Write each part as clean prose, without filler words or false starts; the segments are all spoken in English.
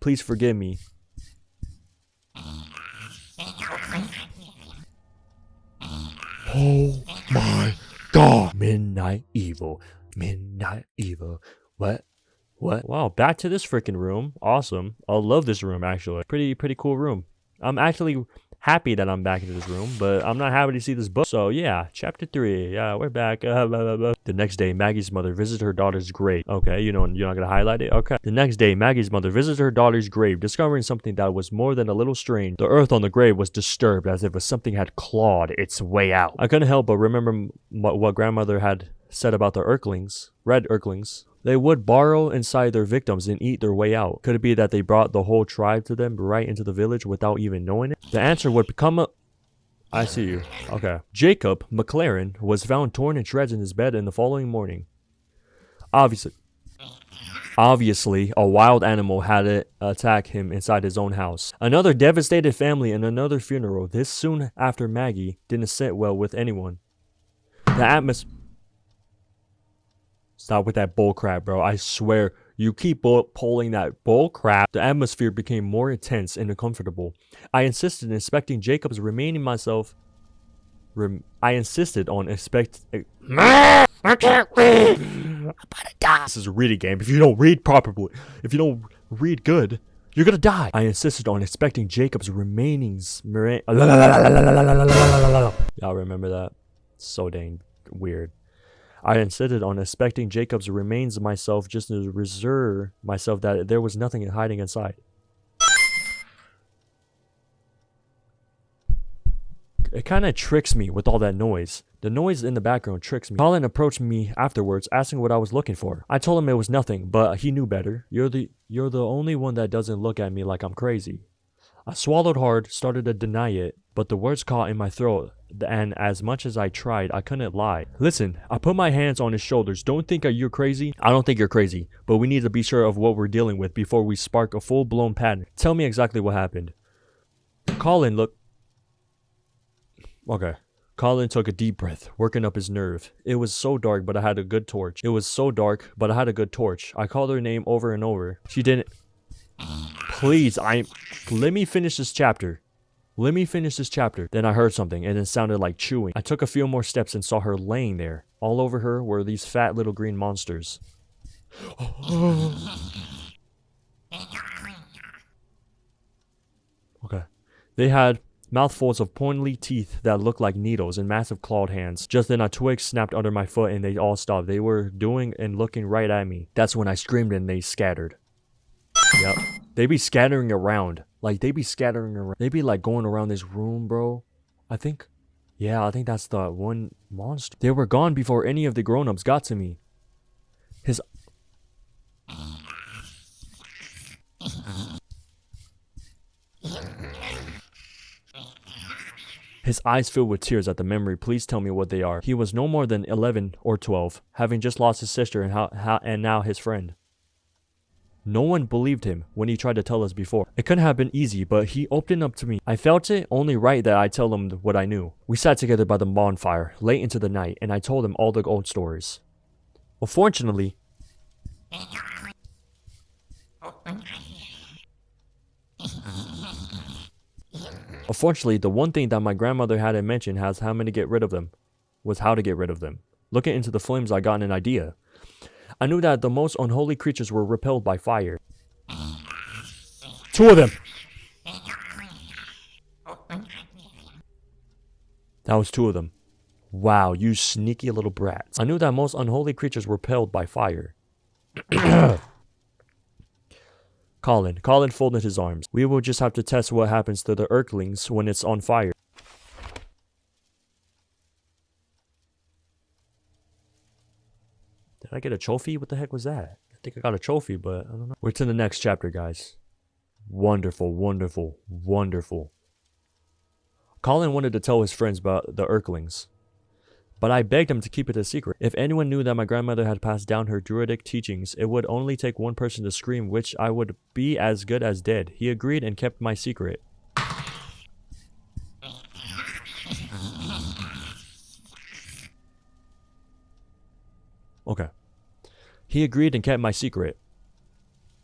Please forgive me. Oh my god. Midnight evil. Midnight evil. What? Wow, back to this freaking room. Awesome. I love this room, actually. Pretty cool room. I'm actually happy that I'm back into this room, but I'm not happy to see this book. So yeah, chapter 3. Yeah, we're back. The next day, Maggie's mother visited her daughter's grave. Okay, you're not gonna highlight it? Okay. The next day, Maggie's mother visited her daughter's grave, discovering something that was more than a little strange. The earth on the grave was disturbed, as if something had clawed its way out. I couldn't help but remember what grandmother had said about the red Urklings. They would burrow inside their victims and eat their way out. Could it be that they brought the whole tribe to them right into the village without even knowing it? The answer would become a... I see you. Okay. Jacob McLaren was found torn in shreds in his bed in the following morning. Obviously, a wild animal had it attack him inside his own house. Another devastated family and another funeral. This soon after Maggie didn't sit well with anyone. The atmosphere... Stop with that bull crap, bro. I swear, you keep pulling that bull crap. The atmosphere became more intense and uncomfortable. I insisted on inspecting Jacob's remaining myself. I insisted on inspecting. I can't read. I'm about to die. This is a reading game. If you don't read properly, if you don't read good, you're gonna die. I insisted on inspecting Jacob's remainings. Y'all remember that? So dang weird. I insisted on inspecting Jacob's remains myself just to reassure myself that there was nothing hiding inside. It kind of tricks me with all that noise. The noise in the background tricks me. Colin approached me afterwards, asking what I was looking for. I told him it was nothing, but he knew better. You're the only one that doesn't look at me like I'm crazy. I swallowed hard, started to deny it, but the words caught in my throat, and as much as I tried, I couldn't lie. Listen, I put my hands on his shoulders. Don't think you're crazy. I don't think you're crazy, but we need to be sure of what we're dealing with before we spark a full-blown pattern. Tell me exactly what happened. Colin took a deep breath, working up his nerve. It was so dark, but I had a good torch. I called her name over and over. She didn't... Please, let me finish this chapter. Then I heard something, and it sounded like chewing. I took a few more steps and saw her laying there. All over her were these fat little green monsters. Okay. They had mouthfuls of pointy teeth that looked like needles and massive clawed hands. Just then a twig snapped under my foot and they all stopped. They were doing and looking right at me. That's when I screamed and they scattered. Yep. They be scattering around. They be like going around this room, bro. I think that's the one monster. They were gone before any of the grown-ups got to me. His eyes filled with tears at the memory. Please tell me what they are. He was no more than 11 or 12, having just lost his sister and now his friend. No one believed him when he tried to tell us before. It couldn't have been easy, but he opened up to me. I felt it only right that I tell him what I knew. We sat together by the bonfire late into the night, and I told him all the old stories. Unfortunately, the one thing that my grandmother hadn't mentioned was how to get rid of them. Looking into the flames, I got an idea. I knew that the most unholy creatures were repelled by fire. 2 of them! That was 2 of them. Wow, you sneaky little brats. I knew that most unholy creatures were repelled by fire. Colin folded his arms. We will just have to test what happens to the Urklings when it's on fire. Did I get a trophy? What the heck was that? I think I got a trophy, but I don't know. We're to the next chapter, guys. Wonderful, wonderful, wonderful. Colin wanted to tell his friends about the Urklings, but I begged him to keep it a secret. If anyone knew that my grandmother had passed down her druidic teachings, it would only take one person to scream, which I would be as good as dead. He agreed and kept my secret. Okay. He agreed and kept my secret.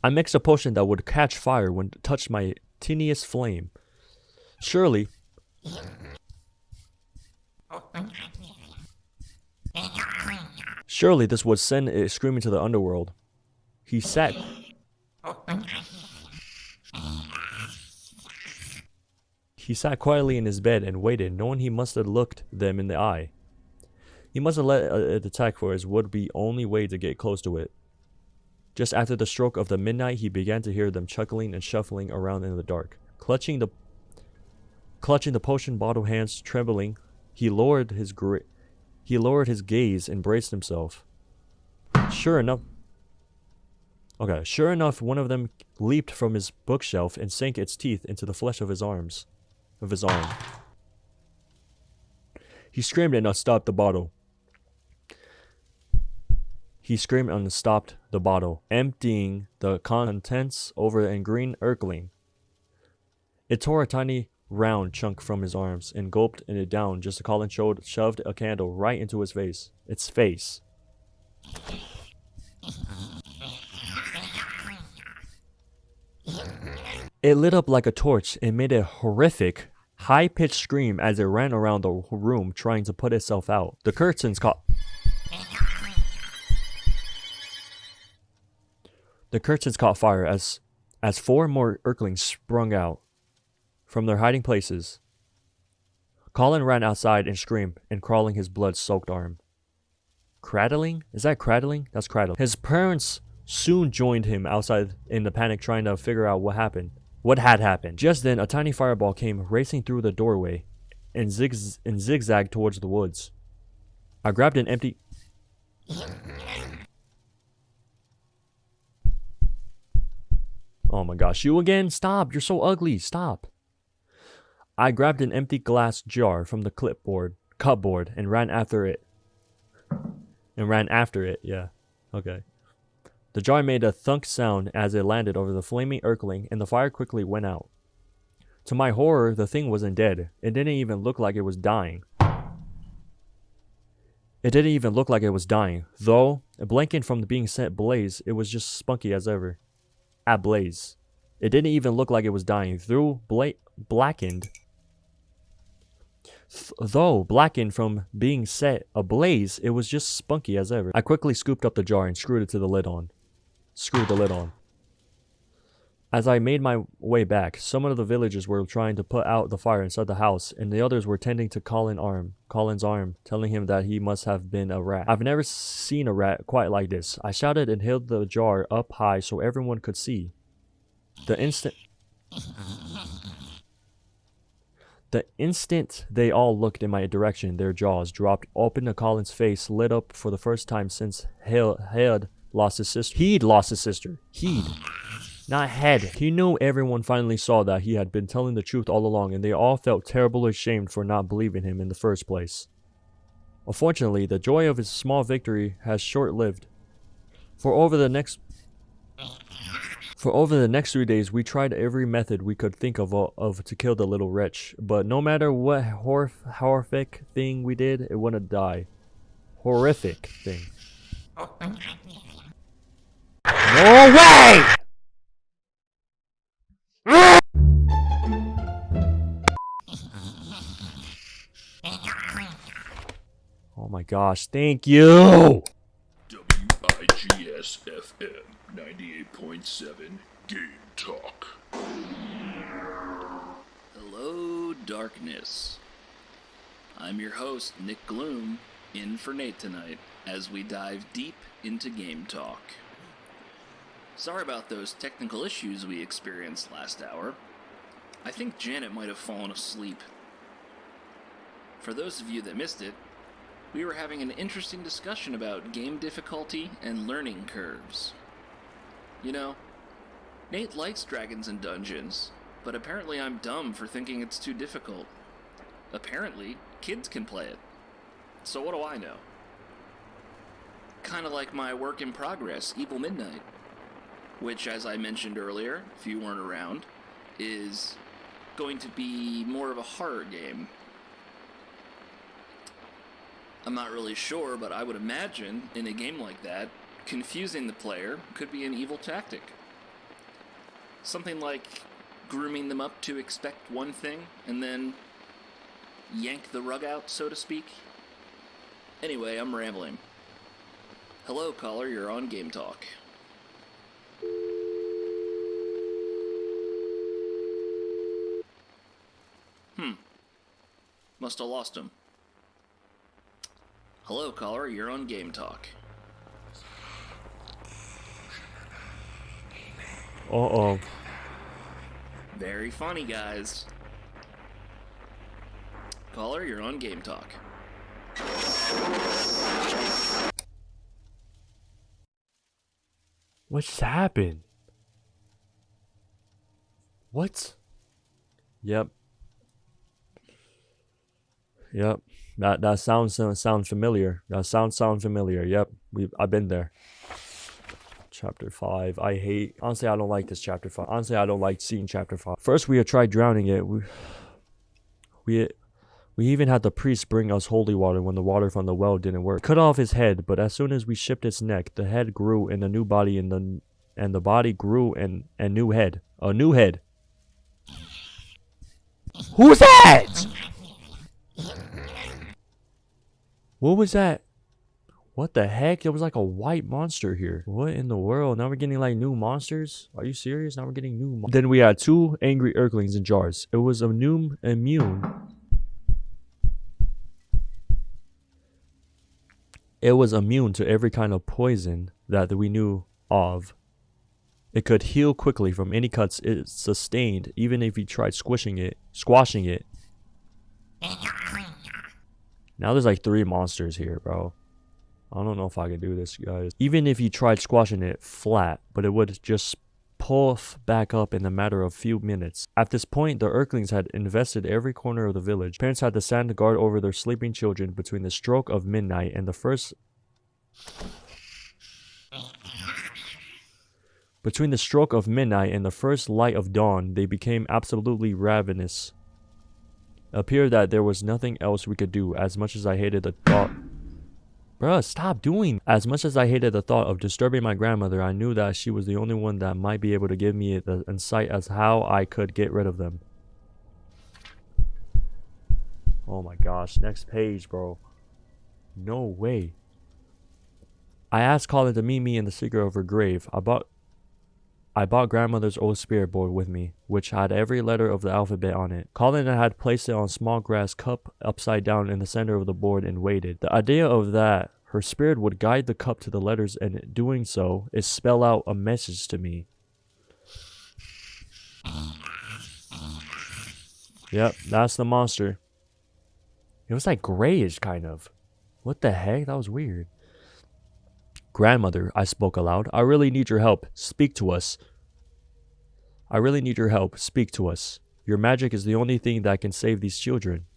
I mixed a potion that would catch fire when it touched my tiniest flame. Surely this would send it screaming to the underworld. He sat quietly in his bed and waited, knowing he must have looked them in the eye. He must have let it attack, for his would be only way to get close to it. Just after the stroke of the midnight, he began to hear them chuckling and shuffling around in the dark. Clutching the potion bottle, hands trembling, he lowered his gaze and braced himself. Sure enough, one of them leaped from his bookshelf and sank its teeth into the flesh of his arm. He screamed and unstopped the bottle. Emptying the contents over an green Erkling. It tore a tiny round chunk from his arms and gulped it down just as Colin shoved a candle right into its face. It lit up like a torch and made a horrific, high-pitched scream as it ran around the room trying to put itself out. The curtains caught fire as 4 more Erklings sprung out from their hiding places. Colin ran outside and screamed, crawling his blood-soaked arm. Cradling? Is that cradling? That's cradling. His parents soon joined him outside in the panic, trying to figure out what had happened. Just then, a tiny fireball came racing through the doorway and zigzagged towards the woods. I grabbed an empty... Oh my gosh, you again? Stop, you're so ugly, stop. I grabbed an empty glass jar from the cupboard and ran after it. Yeah, okay. The jar made a thunk sound as it landed over the flaming Erkling, and the fire quickly went out. To my horror, the thing wasn't dead. It didn't even look like it was dying. Though, blanking from being set ablaze, it was just spunky as ever. Ablaze. It didn't even look like it was dying. Blackened from being set ablaze, it was just spunky as ever. I quickly scooped up the jar and screwed the lid on. As I made my way back, some of the villagers were trying to put out the fire inside the house, and the others were tending to Colin's arm, telling him that he must have been a rat. I've never seen a rat quite like this. I shouted and held the jar up high so everyone could see. The instant they all looked in my direction, their jaws dropped open to Colin's face lit up for the first time since he'd lost his sister. Not head. He knew everyone finally saw that he had been telling the truth all along, and they all felt terribly ashamed for not believing him in the first place. Unfortunately, the joy of his small victory has short-lived. For over the next 3 days, we tried every method we could think of to kill the little wretch, but no matter what horrific thing we did, it wouldn't die. Horrific thing. No way! Oh my gosh, thank you! WIGS-FM 98.7 Game Talk. Hello, darkness. I'm your host, Nick Gloom, in for Nate tonight, as we dive deep into Game Talk. Sorry about those technical issues we experienced last hour. I think Janet might have fallen asleep. For those of you that missed it, we were having an interesting discussion about game difficulty and learning curves. You know, Nate likes Dragons and Dungeons, but apparently I'm dumb for thinking it's too difficult. Apparently, kids can play it. So what do I know? Kinda like my work in progress, Evil Midnight, which, as I mentioned earlier, if you weren't around, is going to be more of a horror game. I'm not really sure, but I would imagine, in a game like that, confusing the player could be an evil tactic. Something like grooming them up to expect one thing and then yank the rug out, so to speak. Anyway, I'm rambling. Hello, caller, you're on Game Talk. Must have lost him. Hello, caller, you're on Game Talk. Uh-oh. Very funny, guys. Caller, you're on Game Talk. What just happened? What? Yep. Yep. That sounds familiar. That sound familiar. Yep. I've been there. Chapter 5. Honestly, I don't like this chapter 5. Honestly, I don't like seeing chapter 5. First, we had tried drowning it. We even had the priest bring us holy water when the water from the well didn't work. Cut off his head, but as soon as we shipped its neck, the head grew in a new body and the body grew in a new head. A new head. Who's that? What was that? What the heck? There was like a white monster here. What in the world? Now we're getting like new monsters? Are you serious? Now we're getting new monsters. Then we had 2 angry Earthlings in jars. It was immune. It was immune to every kind of poison that we knew of. It could heal quickly from any cuts it sustained, even if you tried squashing it. Now there's like 3 monsters here, bro. I don't know if I can do this, guys. Even if you tried squashing it flat, but it would just puff back up in a matter of few minutes. At this point, the Earthlings had invested every corner of the village. Parents had to stand guard over their sleeping children between the stroke of midnight and the first... Between the stroke of midnight and the first light of dawn, they became absolutely ravenous. It appeared that there was nothing else we could do, as much as I hated the thought... Bruh, stop doing. As much as I hated the thought of disturbing my grandmother, I knew that she was the only one that might be able to give me the insight as how I could get rid of them. Oh my gosh, next page, bro. No way. I asked Colin to meet me in the secret of her grave. I bought grandmother's old spirit board with me, which had every letter of the alphabet on it. Colin had placed it on a small grass cup upside down in the center of the board and waited. The idea of that, her spirit would guide the cup to the letters, and in doing so, it spell out a message to me. Yep, that's the monster. It was like grayish, kind of. What the heck? That was weird. Grandmother, I spoke aloud. I really need your help. Speak to us. I really need your help. Speak to us. Your magic is the only thing that can save these children.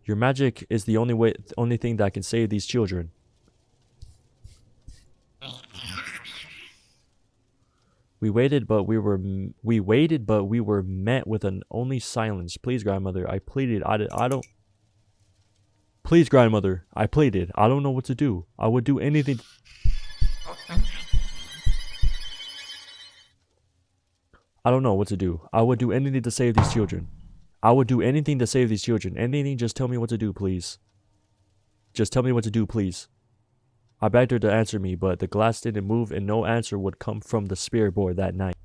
Your magic is the only thing that can save these children. We waited, but we were met with an only silence. Please, grandmother, I pleaded. I don't. Please, grandmother, I pleaded. I don't know what to do. I would do anything. I don't know what to do. I would do anything to save these children. I would do anything to save these children. Anything, just tell me what to do, please. Just tell me what to do, please. I begged her to answer me, but the glass didn't move and no answer would come from the spirit board that night.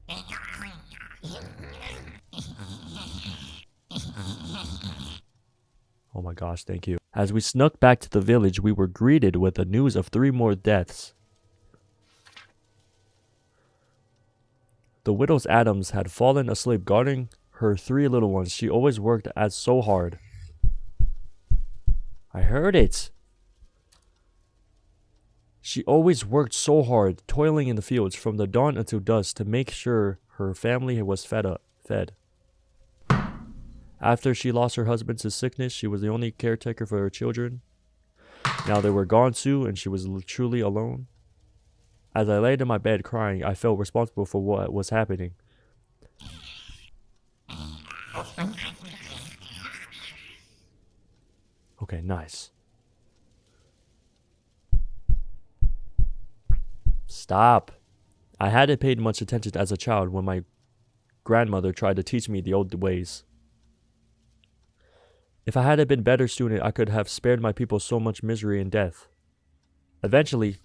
Oh my gosh, thank you. As we snuck back to the village, we were greeted with the news of 3 more deaths. The widow's Adams had fallen asleep guarding her 3 little ones. She always worked so hard. I heard it. She always worked so hard, toiling in the fields from the dawn until dusk to make sure her family was fed. After she lost her husband to sickness, she was the only caretaker for her children. Now they were gone too, and she was truly alone. As I laid in my bed crying, I felt responsible for what was happening. Okay, nice. Stop. I hadn't paid much attention as a child when my grandmother tried to teach me the old ways. If I had been a better student, I could have spared my people so much misery and death. Eventually,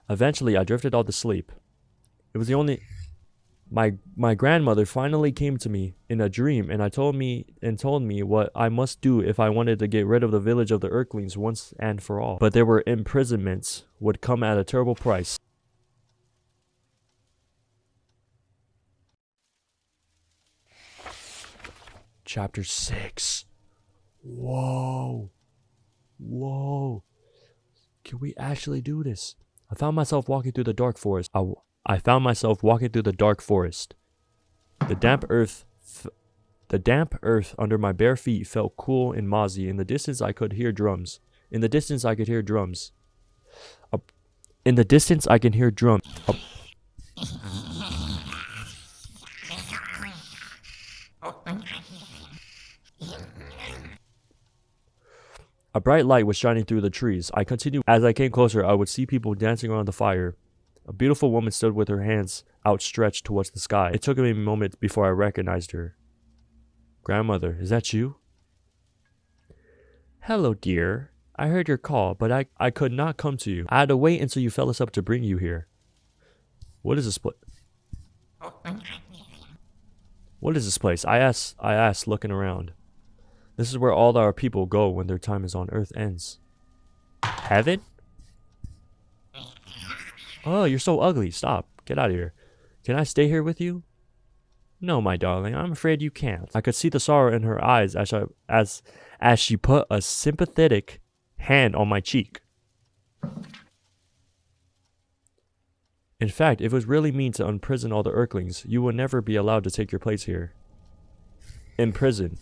I drifted off to sleep. It was the only... My grandmother finally came to me in a dream and told me what I must do if I wanted to get rid of the village of the Earthlings once and for all. But there were imprisonments would come at a terrible price. Chapter 6. Whoa. Can we actually do this? I found myself walking through the dark forest. I found myself walking through the dark forest. The damp earth under my bare feet felt cool and mozzy. In the distance, I could hear drums. A bright light was shining through the trees. I continued. As I came closer, I would see people dancing around the fire. A beautiful woman stood with her hands outstretched towards the sky. It took me a moment before I recognized her. Grandmother, is that you? Hello, dear. I heard your call, but I could not come to you. I had to wait until you fell asleep to bring you here. What is this place? I asked, looking around. This is where all our people go when their time is on Earth ends. Heaven? Oh, you're so ugly. Stop. Get out of here. Can I stay here with you? No, my darling. I'm afraid you can't. I could see the sorrow in her eyes as she put a sympathetic hand on my cheek. In fact, if it was really mean to imprison all the Earthlings, you would never be allowed to take your place here. Imprison.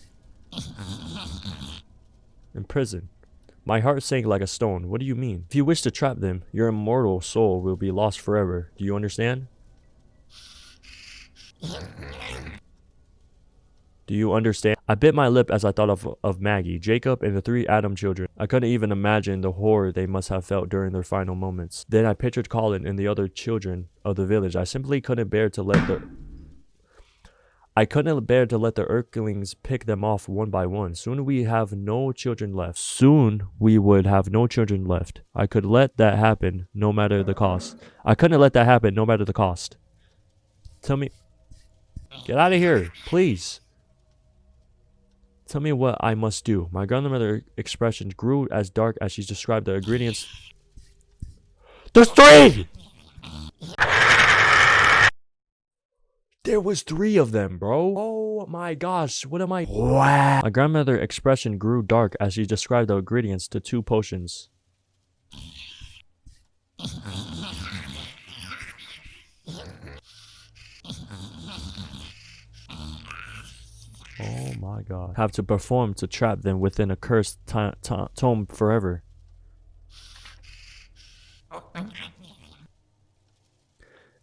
My heart sank like a stone. What do you mean? If you wish to trap them, your immortal soul will be lost forever. Do you understand? I bit my lip as I thought of Maggie, Jacob, and the 3 Adam children. I couldn't even imagine the horror they must have felt during their final moments. Then I pictured Colin and the other children of the village. I simply couldn't bear to let the Earthlings pick them off one by one. Soon we would have no children left. I could let that happen no matter the cost. Tell me. Get out of here, please. Tell me what I must do. My grandmother's expression grew as dark as she described the ingredients. There's 3! There was 3 of them, bro. Oh my gosh, what am I? Wow. My grandmother's expression grew dark as she described the ingredients to 2 potions. Oh my god. Have to perform to trap them within a cursed tomb forever.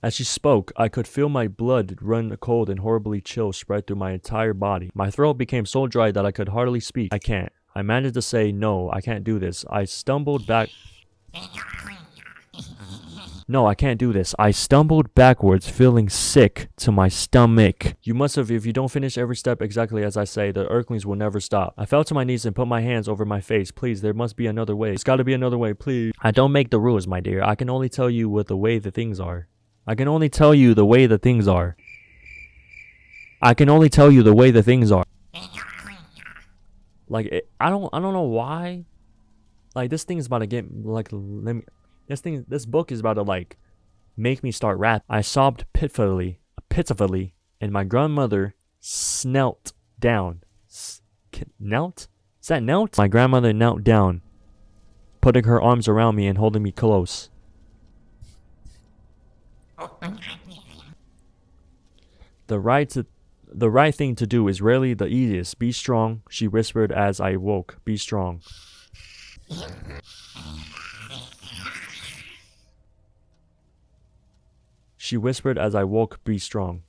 As she spoke, I could feel my blood run cold and horribly chill spread through my entire body. My throat became so dry that I could hardly speak. I can't. I managed to say, no, I can't do this. I stumbled back. No, I can't do this. I stumbled backwards, feeling sick to my stomach. You must have, if you don't finish every step exactly as I say, the Earthlings will never stop. I fell to my knees and put my hands over my face. Please, there must be another way. There's gotta be another way, please. I don't make the rules, my dear. I can only tell you what the way the things are. I can only tell you the way the things are. Like, I don't know why. Like, this thing is about to get, like, this book is about to, like, make me start rap. I sobbed pitifully, and my grandmother knelt down. Knelt? Is that knelt? My grandmother knelt down, putting her arms around me and holding me close. The right thing to do is rarely the easiest. Be strong, she whispered as I woke. Be strong. She whispered as I woke, be strong.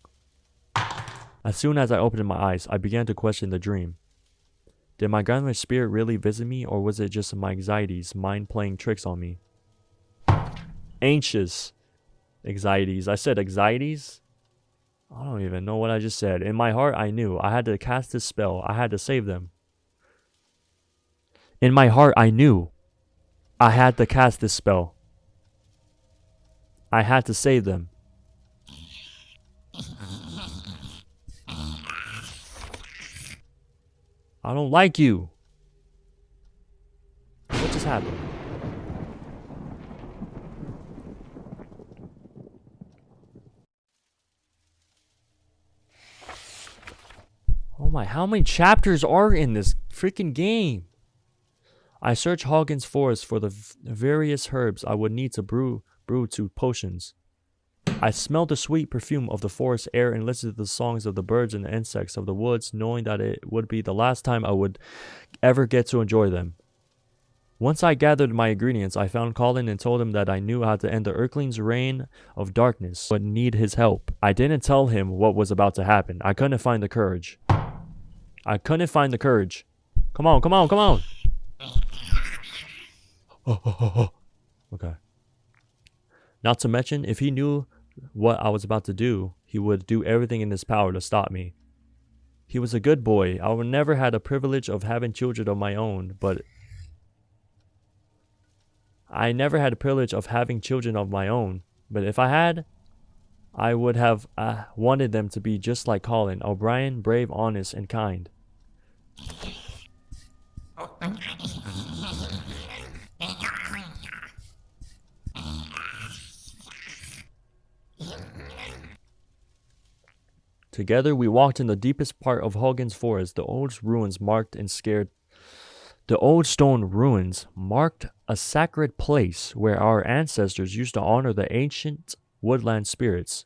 As soon as I opened my eyes, I began to question the dream. Did my grandmother's spirit really visit me, or was it just my anxieties, mind playing tricks on me? anxious. Anxieties. I said anxieties? I don't even know what I just said. In my heart, I knew I had to cast this spell. I had to save them. In my heart, I knew I had to cast this spell. I had to save them. I don't like you. What just happened? Oh my, how many chapters are in this freaking game? I searched Hawkins Forest for the various herbs I would need to brew to potions. I smelled the sweet perfume of the forest air and listened to the songs of the birds and the insects of the woods, knowing that it would be the last time I would ever get to enjoy them. Once I gathered my ingredients, I found Colin and told him that I knew how to end the Earthling's reign of darkness, but need his help. I didn't tell him what was about to happen. I couldn't find the courage. Come on, come on, come on. Okay. Not to mention, if he knew what I was about to do, he would do everything in his power to stop me. He was a good boy. I would never had the privilege of having children of my own, but if I had, I would have wanted them to be just like Colin, O'Brien, brave, honest, and kind. Together we walked in the deepest part of Hawkins Forest. The old stone ruins marked a sacred place where our ancestors used to honor the ancient woodland spirits.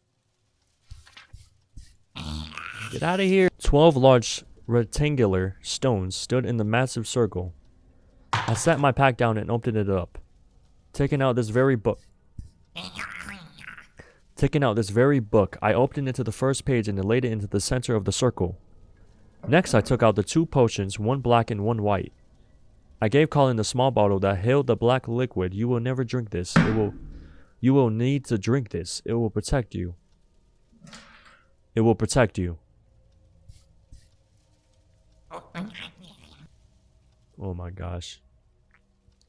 Get out of here. 12 large rectangular stones stood in the massive circle. I set my pack down and opened it up. Taking out this very book, I opened it to the first page and laid it into the center of the circle. Next, I took out the 2 potions, one black and one white. I gave Colin the small bottle that held the black liquid. You will never drink this. You will need to drink this. It will protect you. It will protect you. Oh my gosh.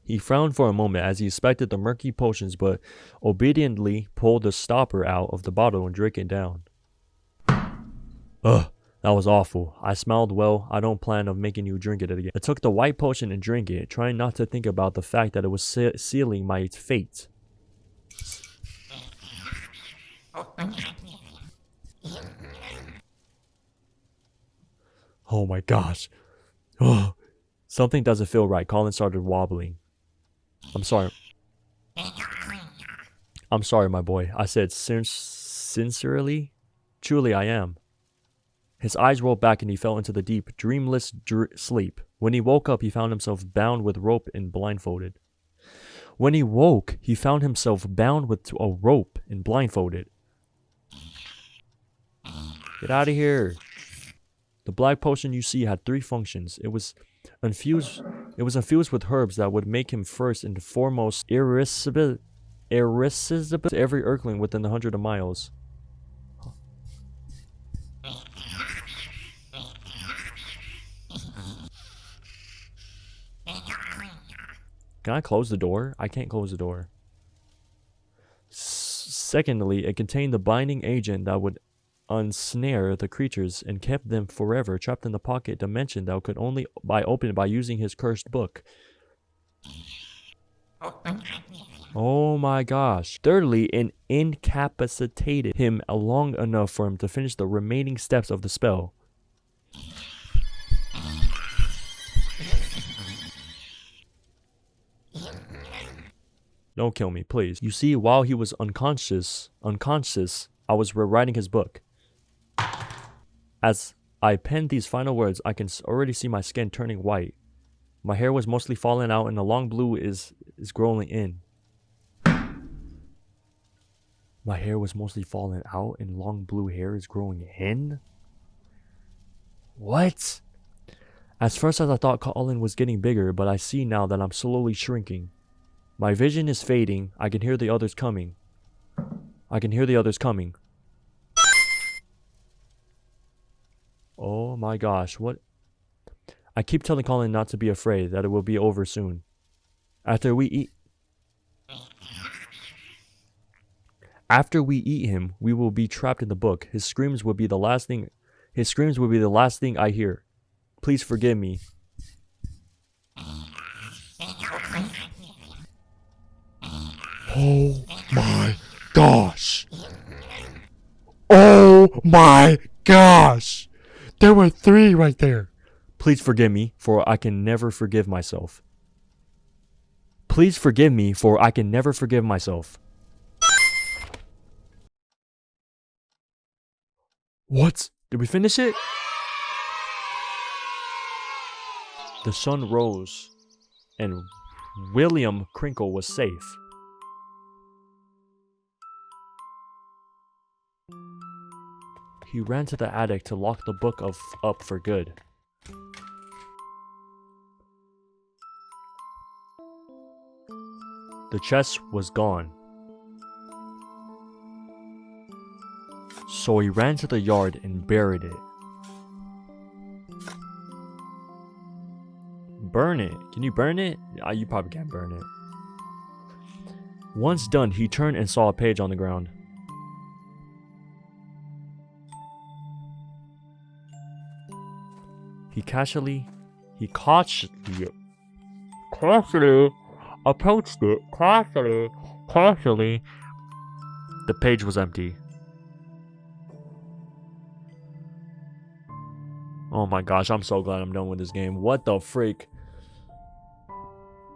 He frowned for a moment as he inspected the murky potions, but obediently pulled the stopper out of the bottle and drank it down. Ugh, that was awful. I smiled. Well, I don't plan on making you drink it again. I took the white potion and drank it, trying not to think about the fact that it was sealing my fate. Oh my gosh. Oh, something doesn't feel right. Colin started wobbling. I'm sorry, my boy. I said sincerely. Truly, I am. His eyes rolled back and he fell into the deep, dreamless sleep. When he woke up, he found himself bound with rope and blindfolded. Get out of here. The black potion you see had 3 functions. It was infused with herbs that would make him first and foremost irresistible to every Earthling within the 100 miles. Can I close the door? I can't close the door. Secondly, it contained the binding agent that would unsnare the creatures and kept them forever trapped in the pocket dimension that could only be opened by using his cursed book. Oh my gosh. Thirdly, it incapacitated him long enough for him to finish the remaining steps of the spell. Don't kill me, please. You see, while he was unconscious, I was rewriting his book. As I penned these final words, I can already see my skin turning white. My hair was mostly falling out and the long blue is growing in. My hair was mostly falling out and long blue hair is growing in? What? As first as I thought Colin was getting bigger, but I see now that I'm slowly shrinking. My vision is fading. I can hear the others coming. I can hear the others coming. Oh my gosh, what? I keep telling Colin not to be afraid, that it will be over soon. After we eat him, we will be trapped in the book. His screams will be the last thing I hear. Please forgive me. Oh my gosh. Oh my gosh. There were 3 right there. Please forgive me, for I can never forgive myself. Please forgive me, for I can never forgive myself. What? Did we finish it? The sun rose, and William Crinkle was safe. He ran to the attic to lock the book up for good. The chest was gone. So he ran to the yard and buried it. Burn it. Can you burn it? You probably can't burn it. Once done, he turned and saw a page on the ground. He cautiously approached it. Cautiously. The page was empty. Oh my gosh, I'm so glad I'm done with this game. What the freak?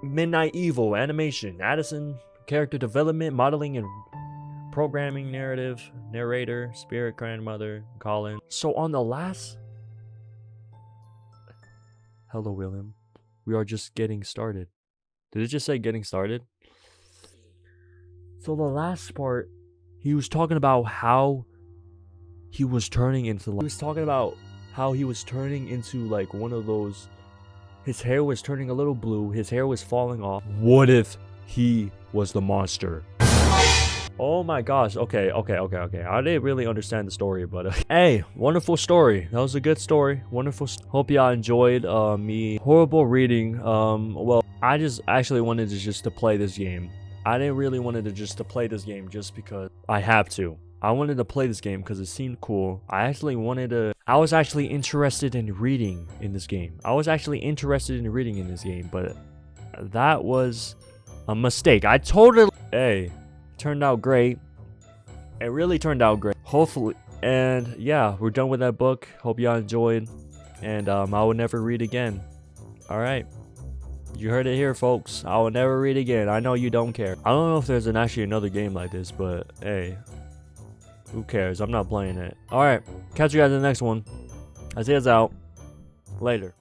Midnight Evil, animation, Addison, character development, modeling and programming, narrative, narrator, spirit grandmother, Colin. So on the last... Hello, William. We are just getting started. Did it just say getting started? So the last part, he was talking about how he was turning into... He was talking about how he was turning into like one of those... His hair was turning a little blue. His hair was falling off. What if he was the monster? Oh my gosh. Okay. I didn't really understand the story, but hey, wonderful story. That was a good story. Wonderful. Hope y'all enjoyed me. Horrible reading. Well, I just actually wanted to play this game. I didn't really wanted to play this game just because I have to. I wanted to play this game because it seemed cool. I was actually interested in reading in this game. But that was a mistake. Hey, turned out great. It really turned out great. Hopefully. And yeah, we're done with that book. Hope y'all enjoyed. And I will never read again. Alright. You heard it here, folks. I will never read again. I know you don't care. I don't know if there's actually another game like this, but hey. Who cares? I'm not playing it. Alright. Catch you guys in the next one. Isaiah's out. Later.